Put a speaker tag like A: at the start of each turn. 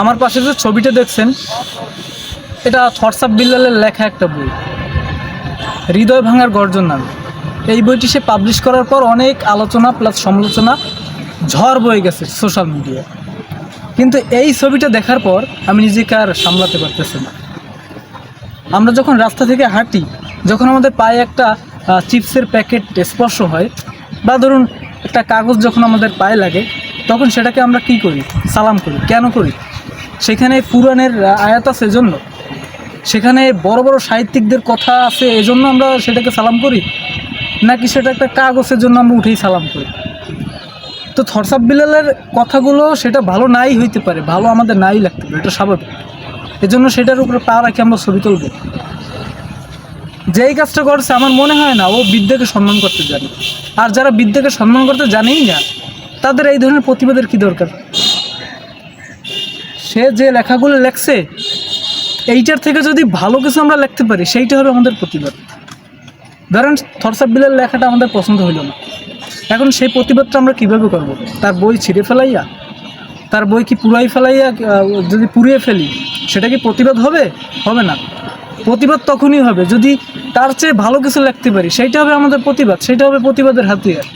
A: আমার পাশে যে ছবিটা দেখছেন, এটা থটস অফ বিল্লালের লেখা একটা বই, হৃদয় ভাঙার গর্জন নামে। এই বইটি সে পাবলিশ করার পর অনেক আলোচনা প্লাস সমালোচনা ঝড় বয়ে গেছে সোশ্যাল মিডিয়ায়। কিন্তু এই ছবিটা দেখার পর আমি নিজেকে আর সামলাতে পারতেছি না। আমরা যখন রাস্তা থেকে হাঁটি, যখন আমাদের পায়ে একটা চিপসের প্যাকেট স্পর্শ হয়, বা ধরুন একটা কাগজ যখন আমাদের পায়ে লাগে, তখন সেটাকে আমরা কি করি? সালাম করি। কেন করি? সেখানে পুরাণের আয়াত আছে এজন্য, সেখানে বড় বড় সাহিত্যিকদের কথা আছে এজন্য আমরা সেটাকে সালাম করি, নাকি সেটা একটা কাগজের জন্য আমরা উঠেই সালাম করি? তো থটস অফ বিল্লালের কথাগুলো সেটা ভালো নাই হইতে পারে, ভালো আমাদের নাই লাগতে পারে, এটা স্বাভাবিক। এজন্য সেটার উপরে পা রাখি আমরা ছবি তুলব। যেই কাজটা করছে আমার মনে হয় না ও বিদ্যাকে সম্মান করতে জানে। আর যারা বিদ্যাকে সম্মান করতে জানেই না, তাদের এই ধরনের প্রতিবাদের কী দরকার? সে যে লেখাগুলো লেখছে, এইটার থেকে যদি ভালো কিছু আমরা লিখতে পারি, সেইটা হবে আমাদের প্রতিবাদ। ধরেন থটস অফ বিল্লালের লেখাটা আমাদের পছন্দ হইল না, এখন সেই প্রতিবাদটা আমরা কীভাবে করব? তার বই ছিঁড়ে ফেলাইয়া, তার বই কি পুরাই ফেলাইয়া, যদি পুড়িয়ে ফেলি, সেটা কি প্রতিবাদ হবে? হবে না। প্রতিবাদ তখনই হবে যদি তার চেয়ে ভালো কিছু লিখতে পারি, সেইটা হবে আমাদের প্রতিবাদ, সেইটা হবে প্রতিবাদের হাতিয়ার।